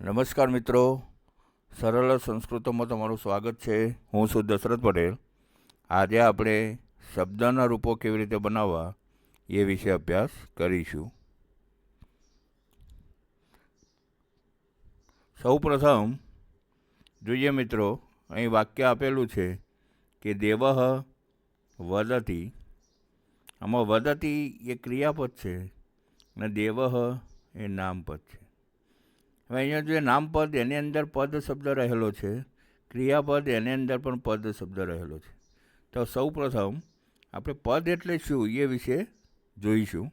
નમસ્કાર મિત્રો, સરળ સંસ્કૃતમાં તમારું સ્વાગત છે. હું છું દશરથ પટેલ. આજે આપણે શબ્દના રૂપો કેવી રીતે બનાવવા એ વિશે અભ્યાસ કરીશું. સૌ પ્રથમ જોઈએ મિત્રો, અહીં વાક્ય આપેલું છે કે દેવઃ વદતિ. આમાં વદતિ એ ક્રિયાપદ છે અને દેવઃ એ નામપદ છે. હવે અહીંયા જે નામપદ એની અંદર પદ શબ્દ રહેલો છે, ક્રિયાપદ એની અંદર પણ પદ શબ્દ રહેલો છે. તો સૌ પ્રથમ આપણે પદ એટલે શું એ વિશે જોઈશું.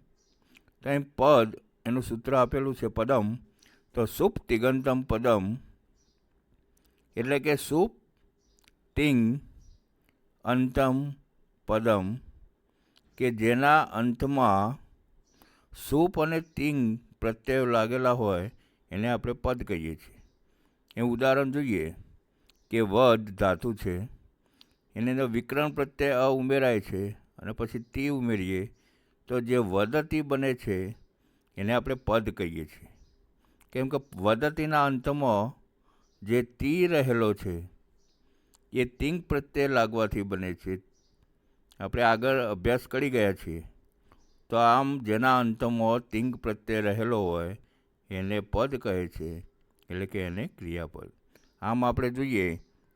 તો અહીં પદ એનું સૂત્ર આપેલું છે પદમ. તો સુપ તિગંતમ પદમ એટલે કે સુપ તિંગ અંતમ પદમ, કે જેના અંતમાં સુપ અને તિંગ પ્રત્યય લાગેલા હોય એને આપણે પદ કહીએ છીએ. એ ઉદાહરણ જોઈએ કે વદ ધાતુ છે, એની અંદર વિકરણ પ્રત્યય અ ઉમેરાય છે અને પછી તી ઉમેરીએ તો જે વદતી બને છે એને આપણે પદ કહીએ છીએ. કેમ કે વદતીના અંતમાં જે તી રહેલો છે એ તિંગ પ્રત્યય લાગવાથી બને છે. આપણે આગળ અભ્યાસ કરી ગયા છીએ. તો આમ જેના અંતમાં તિંગ પ્રત્યય રહેલો હોય એને પદ કહે છે, એટલે કે એને ક્રિયાપદ. આમ આપણે જોઈએ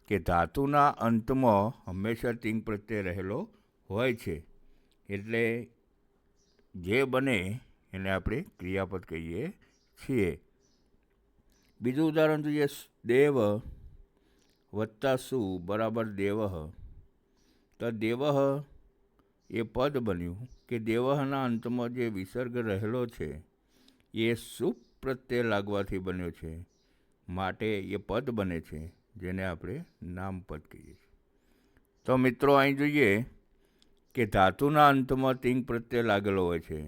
કે ધાતુના અંતમાં હંમેશા તિંગ પ્રત્યય રહેલો હોય છે, એટલે જે બને એને આપણે ક્રિયાપદ કહીએ છીએ. બીજું ઉદાહરણ જોઈએ, દેવ વત્તા સુ બરાબર દેવઃ. તો દેવઃ એ પદ બન્યું કે દેવઃના અંતમાં જે વિસર્ગ રહેલો છે એ સુપ પ્રત્યય લાગવાથી બન્યો છે, માટે એ પદ બને છે, જેને આપણે નામપદ કહીએ છીએ. તો મિત્રો અહીં જોઈએ કે ધાતુના અંતમાં તિંગ પ્રત્યય લાગેલો હોય છે,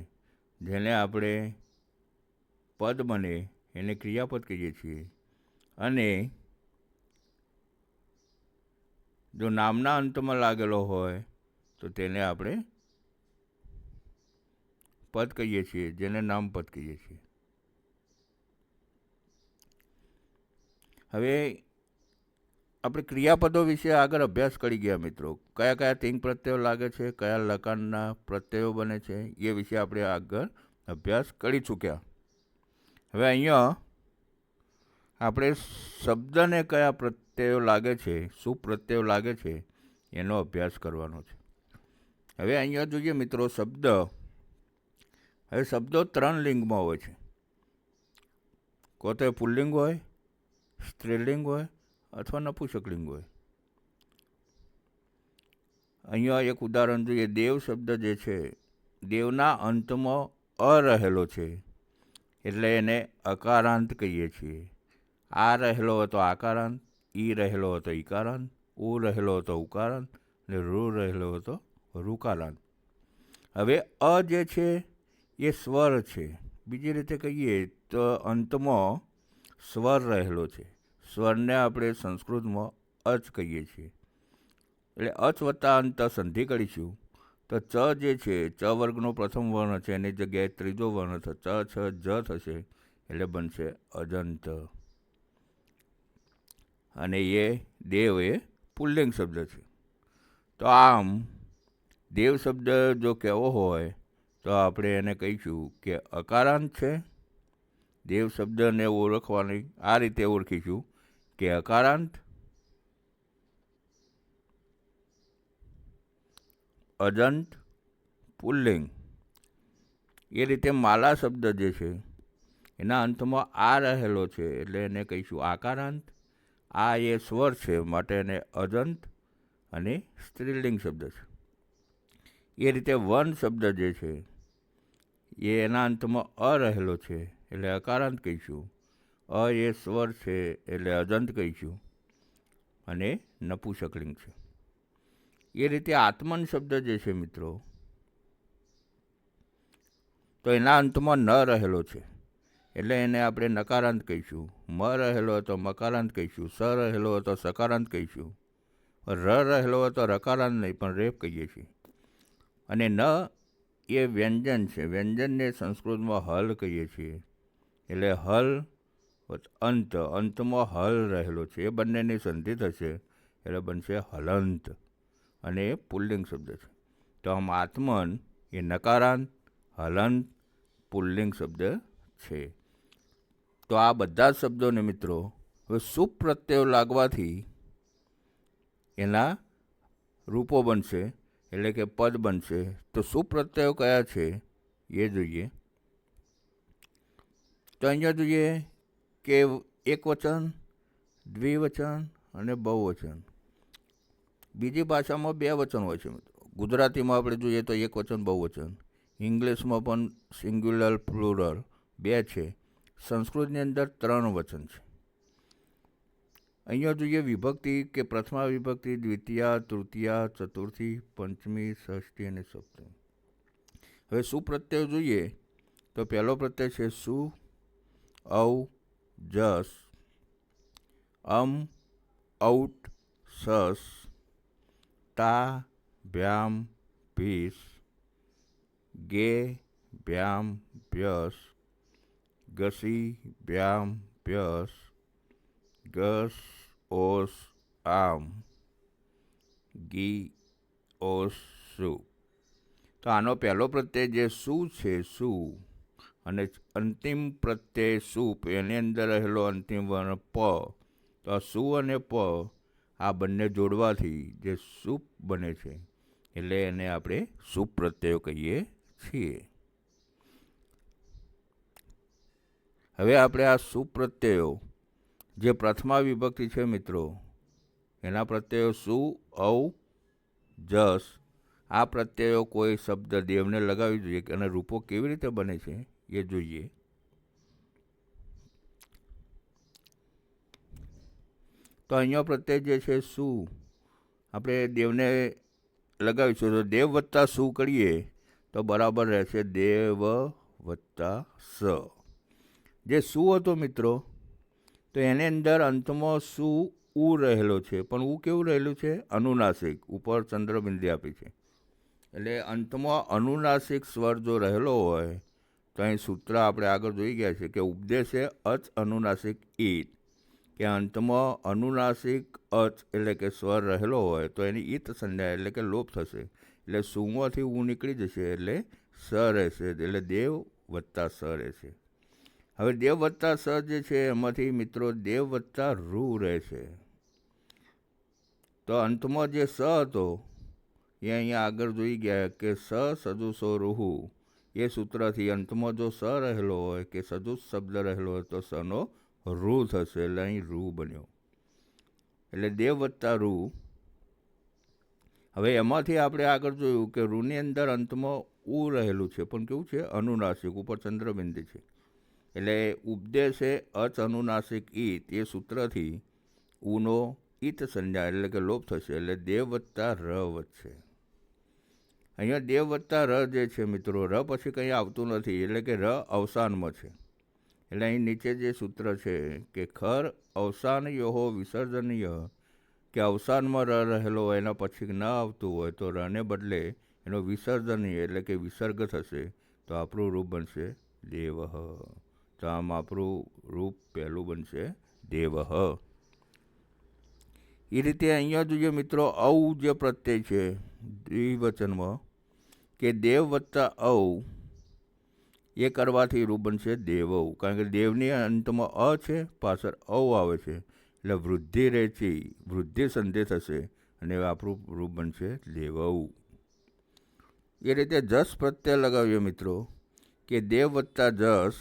જેને આપણે પદ બને એને ક્રિયાપદ કહીએ છીએ. અને જો નામના અંતમાં લાગેલો હોય તો તેને આપણે પદ કહીએ છીએ, જેને નામપદ કહીએ છીએ. હવે આપણે ક્રિયાપદો વિશે આગળ અભ્યાસ કરી ગયા મિત્રો. કયા કયા તિંગ પ્રત્યયો લાગે છે, કયા લકારના પ્રત્યયો બને છે, એ વિશે આપણે આગળ અભ્યાસ કરી ચૂક્યા. હવે અહીંયા આપણે શબ્દને કયા પ્રત્યયો લાગે છે, શું પ્રત્યયો લાગે છે એનો અભ્યાસ કરવાનો છે. હવે અહીંયા જોઈએ મિત્રો શબ્દ. હવે શબ્દો 3 લિંગમાં હોય છે. કોતે પુલ્લિંગ હોય, સ્ત્રીલિંગ હોય અથવા નપુંસકલિંગ હોય. અહીંયા એક ઉદાહરણ જોઈએ. દેવ શબ્દ જે છે, દેવના અંતમાં અ રહેલો છે એટલે એને અકારાંત કહીએ છીએ. આ રહેલો હતો આકારાંત, ઈ રહેલો હતો ઈકારાંત, ઉ રહેલો હતો ઉકારાંત અને રૂ રહેલો હતો ઋકારાંત. હવે અ જે છે એ સ્વર છે. બીજી રીતે કહીએ તો અંતમાં સ્વર રહેલો છે. સ્વરને આપણે સંસ્કૃતમાં અચ કહીએ છીએ. એટલે અચ વત્તા અંત સંધિ કરીશું તો ચ જે છે, ચ વર્ગનો પ્રથમ વર્ણ છે, એની જગ્યાએ ત્રીજો વર્ણ થશે, ચ છ જ થશે એટલે બનશે અજંત. અને એ દેવ એ પુલ્લિંગ શબ્દ છે. તો આમ દેવ શબ્દ જો કહેવો હોય તો આપણે એને કહીશું કે અકારાંત છે. દેવ શબ્દને ઓળખવાની આ રીતે ઓળખીશું કે અકારાંત, અજંત, પુલ્લિંગ. એ રીતે માલા શબ્દ જે છે એના અંતમાં આ રહેલો છે એટલે એને કહીશું આકારાંત. આ એ સ્વર છે માટે એને અજંત અને સ્ત્રીલિંગ શબ્દ છે. એ રીતે વન શબ્દ જે છે એ એના અંતમાં અ રહેલો છે એટલે અકારાંત કહીશું. અ એ સ્વર છે એટલે અજંત કહીશું અને નપુંસકલિંગ છે. એ રીતે આત્મન શબ્દ જે છે મિત્રો, તો એના અંતમાં ન રહેલો છે એટલે એને આપણે નકારાંત કહીશું. મ રહેલો હતો મકારાંત કહીશું, સ રહેલો હતો સકારાંત કહીશું, ર રહેલો હતો રકારાંત નહીં પણ રેપ કહીએ છીએ. અને ન એ વ્યંજન છે. વ્યંજનને સંસ્કૃતમાં હલ કહીએ છીએ. એટલે હલ અંત, અંતમાં હલ રહેલો છે, એ બંનેની સંધિ થશે એટલે બનશે હલંત, અને એ પુલ્લિંગ શબ્દ છે. તો આમ આત્મન એ નકારાંત, હલંત, પુલ્લિંગ શબ્દ છે. તો આ બધા જ શબ્દોને મિત્રો હવે સુપ પ્રત્યયો લાગવાથી એના રૂપો બનશે, એટલે કે પદ બનશે. તો સુપ પ્રત્યયો કયા છે એ જોઈએ. તો અહીંયા જોઈએ કે એક વચન, દ્વિવચન અને બહુવચન. બીજી ભાષામાં બે વચન હોય છે મિત્રો. ગુજરાતીમાં આપણે જોઈએ તો એક વચન, બહુવચન. ઇંગ્લિશમાં પણ સિંગ્યુલર, પ્લુરલ બે છે. સંસ્કૃતની અંદર 3 વચન છે. અહીંયા જોઈએ વિભક્તિ કે પ્રથમા વિભક્તિ, દ્વિતીયા, તૃતીયા, ચતુર્થી, પંચમી, ષષ્ઠી અને સપ્તમી. હવે સુપ્રત્યય જોઈએ તો પહેલો પ્રત્યય છે સુ, ઔ, જસ, ઔટ, સસ, તા, ભ્યામ, ભીસ, ગે, ભ્યામ, ભ્યસ, ગસી, ભ્યામ, ભ્યસ, ગસ, ઓસ, આમ, ગી, ઓસ, સુ. તો આનો પહેલો પ્રત્યય જે સુ છે, સુ, અને અંતિમ પ્રત્યય સુપ, એની અંદર રહેલો અંતિમ વર્ણ પ. તો આ સુ અને પ આ બંને જોડવાથી જે સુપ બને છે, એટલે એને આપણે સુપ પ્રત્યયો કહીએ છીએ. હવે આપણે આ સુપ પ્રત્યયો જે પ્રથમા વિભક્તિ છે મિત્રો, એના પ્રત્યયો સુ, ઔ, જસ, આ પ્રત્યયો કોઈ શબ્દ દેવને લગાવી જોઈએ અને રૂપો કેવી રીતે બને છે એ જોઈએ. તો અહીંયા પ્રત્યય જે છે સુ, આપણે દેવને લગાવીશું તો દેવ વત્તા સુ કરીએ તો બરાબર રહેશે દેવ વત્તા સ. જે સુ હતો મિત્રો, તો એની અંદર અંતમાં સુ ઉ રહેલો છે, પણ ઉ કેવું રહેલું છે? અનુનાસિક, ઉપર ચંદ્રબિંદી આપી છે. એટલે અંતમાં અનુનાસિક સ્વર જો રહેલો હોય તો અહીં સૂત્ર આપણે આગળ જોઈ ગયા છે કે ઉપદેશે અચ અનુનાસિક ઈત, કે અંતમાં અનુનાસિક અચ એટલે કે સ્વર રહેલો હોય તો એની ઈત સંજ્ઞા એટલે કે લોપ થશે, એટલે સુમાંથી ઉ નીકળી જશે એટલે સ રહેશે, એટલે દેવ વત્તા સ રહેશે. હવે દેવ વત્તા સ જે છે એમાંથી મિત્રો દેવ વત્તા રૂ રહેશે. તો અંતમાં જે સ હતો એ અહીંયા આગળ જોઈ ગયા કે સ સદુસો રૂહુ, એ સૂત્રથી અંતમાં જો સ રહેલો હોય કે સદુસ શબ્દ રહેલો હોય તો સનો રૂ થશે, એટલે અહીં રૂ બન્યો, એટલે દેવ વત્તા રૂ. હવે એમાંથી આપણે આગળ જોયું કે રૂની અંદર અંતમાં ઉ રહેલું છે, પણ કેવું છે? અનુનાસિક, ઉપર ચંદ્રબિંદી છે. એટલે ઉપદેશે અચ અનુનાસિક ઈત, એ સૂત્રથી ઉનો ઈત સંજ્ઞા એટલે કે લોપ થશે, એટલે દેવ વત્તા ર વધશે. અહીંયા દેવ વત્તા ર જે છે મિત્રો, ર પછી કંઈ આવતું નથી, એટલે કે ર અવસાનમાં છે. એટલે અહીં નીચે જે સૂત્ર છે કે ખર અવસાનયોહો વિસર્જનીય, કે અવસાનમાં ર રહેલો હોય એના પછી ન આવતું હોય તો રને બદલે એનો વિસર્જનીય એટલે કે વિસર્ગ થશે, તો આપણું રૂપ બનશે દેવઃ. તો આમ આપણું રૂપ પહેલું બનશે દેવઃ. એ રીતે અહીંયા જોઈએ મિત્રો, ઔ જે પ્રત્યય છે દ્વિવચનમાં, કે દેવ વત્તા ઔ, એ કરવાથી રૂપ બનશે દેવૌ. કારણ કે દેવની અંતમાં અ છે, પાછળ ઔ આવે છે, એટલે વૃદ્ધિ રેચી, વૃદ્ધિ સંધિ થશે અને આપણું રૂપ બનશે દેવૌ. એ રીતે જસ પ્રત્યય લગાવીએ મિત્રો, કે દેવ વત્તા જસ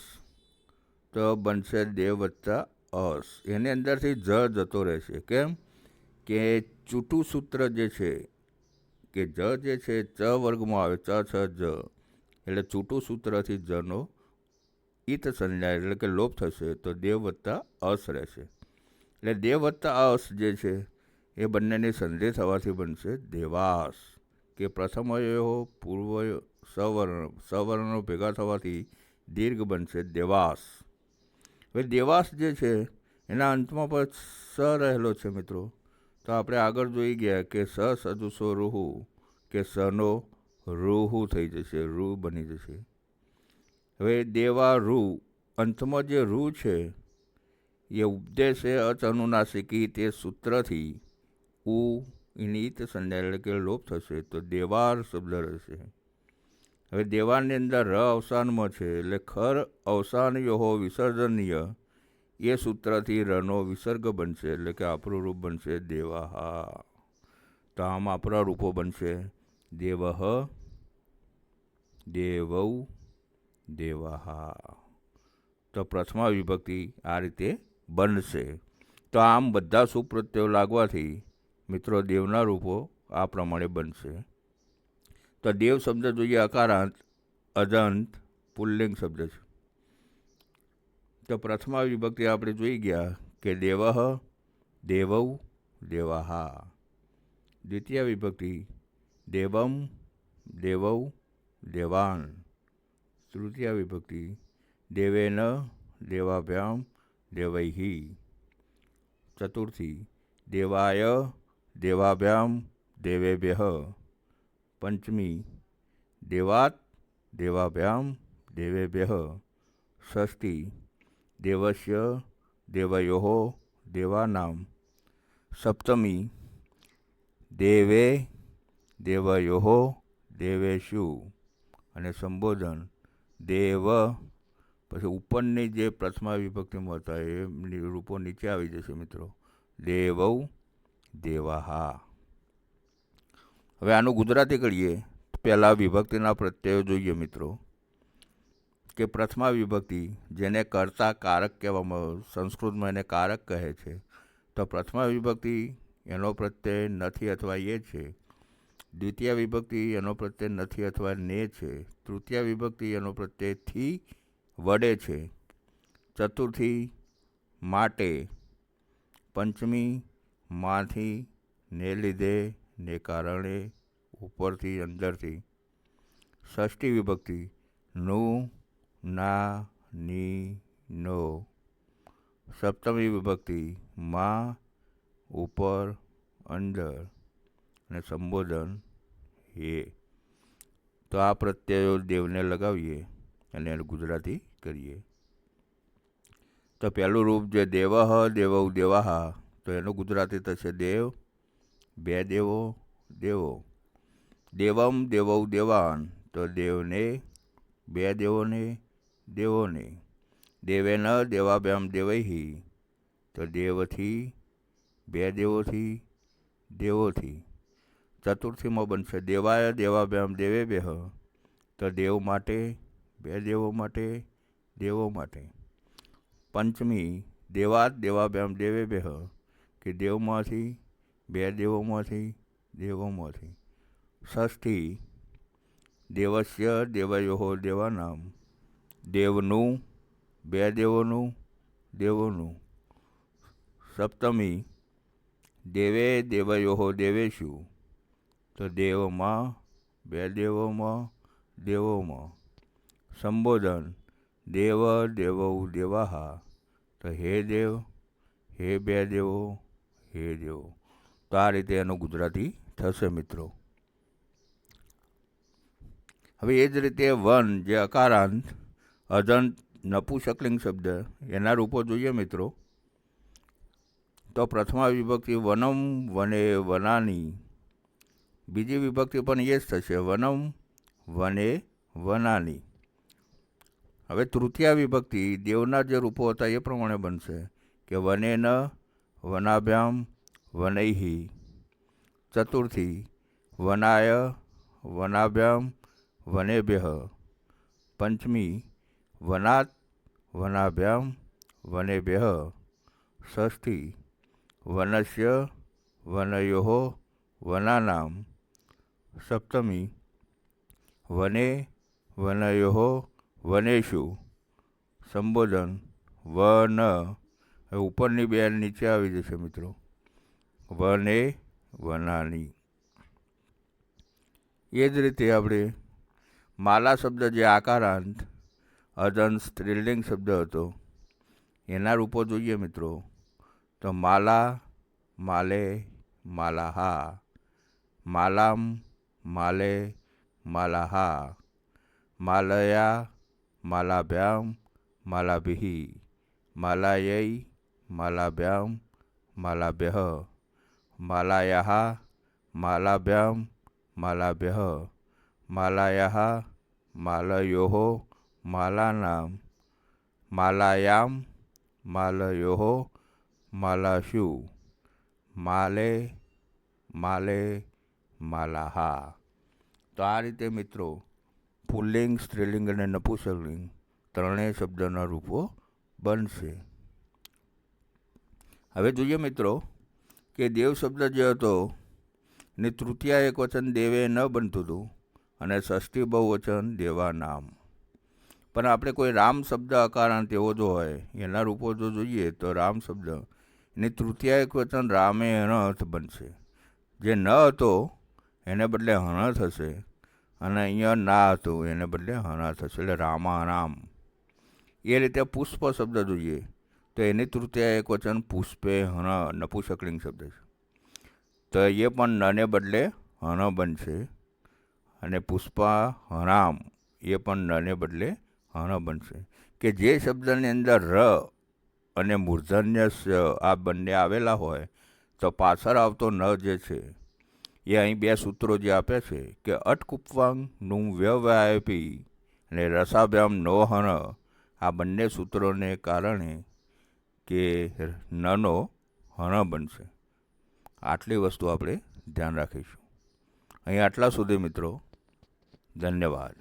તો બનશે દેવ વત્તા અસ. એની અંદરથી જ જતો રહેશે. કેમ કે ચૂંટું સૂત્ર જે છે કે જ જે છે ચ વર્ગમાં આવે, ચ છ જ, એટલે ચૂંટું સૂત્રથી જનો ઈત સંજ્ઞા એટલે કે લોપ થશે, તો દેવ વત્તા અસ રહેશે. એટલે દેવ વત્તા અસ જે છે એ બંનેની સંધિ થવાથી બનશે દેવાસ, કે પ્રથમ અવયવો પૂર્વ સવર્ણો ભેગા થવાથી દીર્ઘ બનશે દેવાસ. હવે દેવાસ જે છે એના અંતમાં પણ સ રહેલો છે મિત્રો, તો આપણે આગળ જોઈ ગયા કે સ સદુસો રૂહુ, કે સનો રૂહુ થઈ જશે, રૂ બની જશે. હવે દેવા રૂ, અંતમાં જે રૂ છે એ ઉપદેશે અચ અનુનાસિકી તે સૂત્રથી ઉ ઇનિત સંધ્યા એટલે કે લોપ થશે, તો દેવાર શબ્દ રહેશે. હવે દેવારની અંદર ર અવસાનમાં છે એટલે ખર અવસાન યોહો વિસર્જનીય એ સૂત્રથી રનો વિસર્ગ બનશે એટલે કે આપણું રૂપ બનશે દેવાહા. તો આમ આપણા રૂપો બનશે દેવહ, દેવૌ, દેવાહા. તો પ્રથમા વિભક્તિ આ રીતે બનશે. તો આમ બધા સુપ્રત્યયો લાગવાથી મિત્રો દેવના રૂપો આ પ્રમાણે બનશે. તો દેવ શબ્દ જોઈએ અકારાંત, અજંત, પુલ્લિંગ શબ્દ છે. તો પ્રથમા વિભક્તિ આપણે જોઈ ગયા કે દેવઃ, દેવૌ, દેવાહા. દ્વિતીય વિભક્તિ દેવમ, દેવૌ, દેવાન. તૃતીય વિભક્તિ દેવેન, દેવાભ્યામ, દેવૈહિ. ચતુર્થી દેવાય, દેવાભ્યામ, દેવેભ્યઃ. પંચમી દેવાત, દેવાભ્યામ, દેવેભ્યઃ. ષષ્ઠી દેવસ્ય, દેવયોઃ, દેવાનામ. સપ્તમી દેવે, દેવયોઃ, દેવેષુ. અને સંબોધન દેવ, પછી ઉપરની જે પ્રથમા વિભક્તિમાં હતા એ રૂપો નીચે આવી જશે મિત્રો, દેવૌ, દેવાહા. હવે આનું ગુજરાતી કરીએ. પહેલા વિભક્તિના પ્રત્યયો જોઈએ મિત્રો, કે પ્રથમા વિભક્તિ જેને કર્તા કારક કહેવામાં, સંસ્કૃતમાં એને કારક કહે છે. તો પ્રથમા વિભક્તિ એનો પ્રત્યય નથી અથવા એ છે. દ્વિતીય વિભક્તિ એનો પ્રત્યય નથી અથવા ને છે. તૃતીય વિભક્તિ એનો પ્રત્યય થી વડે છે. ચતુર્થી માટે. પંચમી માંથી, ને લીધે, ને કારણે, ઉપરથી, અંદરથી. ષષ્ઠી વિભક્તિ નું, ના, ની, નો. સપ્તમી વિભક્તિ માં, ઉપર, અંદર. અને સંબોધન એ. તો આ પ્રત્યયો દેવને લગાવીએ અને એનું ગુજરાતી કરીએ. તો પહેલું રૂપ જે દેવઃ, દેવૌ, દેવાહા, તો એનું ગુજરાતી થશે દેવ, બે દેવો, દેવો. દેવમ, દેવૌ, દેવાન, તો દેવને, બે દેવોને, દેવોને. દેવેન, દેવાભ્યામ, દેવૈહિ, તો દેવથી, બે દેવોથી, દેવોથી. ચતુર્થીમાં બનશે દેવાય, દેવાભ્યામ, દેવેભ્યઃ, તો દેવ માટે, બે દેવો માટે, દેવો માટે. પંચમી દેવાત, દેવાભ્યામ, દેવેભ્યઃ, કે દેવમાંથી, બે દેવોમાંથી, દેવોમાંથી. ષષ્ઠી દેવસ્ય, દેવયોઃ, દેવાનામ, દેવનું, બે દેવોનું, દેવોનું. સપ્તમી દેવે, દેવયોઃ, દેવેષુ, તો દેવમાં, બે દેવોમાં, દેવોમાં. સંબોધન દેવ, દેવૌ, દેવાહા, તો હે દેવ, હે બે દેવો, હે દેવો. તો આ રીતે એનું ગુજરાતી થશે મિત્રો. હવે એ જ રીતે વન જે અકારાંત, અજંત, નપુંસકલિંગ શબ્દ, એના રૂપો જોઈએ મિત્રો. તો પ્રથમા વિભક્તિ વનમ, વને, વનાની. બીજી વિભક્તિ પણ એ જ થશે વનમ, વને, વનાની. હવે તૃતીય વિભક્તિ દેવના જે રૂપો હતા એ પ્રમાણે બનશે કે વનેન, વનાભ્યામ, વનૈહિ. ચતુર્થી વનાય, વનાભ્યામ, વનેભ્યઃ. પંચમી વનાત, વનાભ્યામ, વનેભ્યઃ. ષષ્ઠી વનસ્ય, વનયોઃ, વનાનામ. સપ્તમી વને, વનયોઃ, વનેષુ. સંબોધન વન, ઉપરની બે નીચે આવી જશે મિત્રો, વને, વનાની. એ જ રીતે આપણે માલા શબ્દ જે આકારાંત, અજંત, સ્ત્રીલિંગ શબ્દ હતો એના રૂપો જોઈએ મિત્રો. તો માલા, માલે, માલાહા. માલામ, માલે, માલાહા. માલયા, માલાભ્યામ, માલાભિઃ. માલાયૈ, માલાભ્યામ માલાભ્યઃ માલાયાઃ માલાભ્યામ માલાભ્યઃ માલાયાઃ માલયોઃ માલાનામ માલાયામ માલયોઃ માલાશુ માલે માલે માલાહા. તો આ રીતે મિત્રો પુલ્લિંગ, સ્ત્રીલિંગ અને નપુંસકલિંગ ત્રણેય શબ્દના રૂપો બનશે. હવે જોઈએ મિત્રો કે દેવ શબ્દ જે હતો ને તૃતીયા એક વચન દેવે ન બનતું હતું અને ષષ્ઠી બહુવચન દેવા નામ. પણ આપણે કોઈ રામ શબ્દ અકારાંત એવો જો હોય એના રૂપો જો જોઈએ તો રામ શબ્દ ને તૃતીયા એક વચન રામે હણ બનશે. જે ન હતો એને બદલે હણ થશે અને અહીંયા ના હતું એને બદલે હણ થશે, એટલે રામા રામ. એ રીતે પુષ્પ શબ્દ જોઈએ તો એની તૃતીયા એક વચન પુષ્પે હણ નપુંસકલિંગ શબ્દ છે, તો એ પણ નને બદલે હણ બનશે અને પુષ્પા હણામ એ પણ નને બદલે હણ બનશે. કે જે શબ્દની અંદર ર અને મૂર્ધન્ય આ બંને આવેલા હોય તો પાછળ આવતો ન જે છે એ અહીં બે સૂત્રો જે આપે છે કે અટકુપવાંગ નું વ્યવયાપી અને રસાભ્યામ નો હણ, આ બંને સૂત્રોને કારણે કે નનો હણ બનશે. આટલી વસ્તુ આપણે ધ્યાન રાખીશું. અહીં આટલા સુધી મિત્રો, ધન્યવાદ.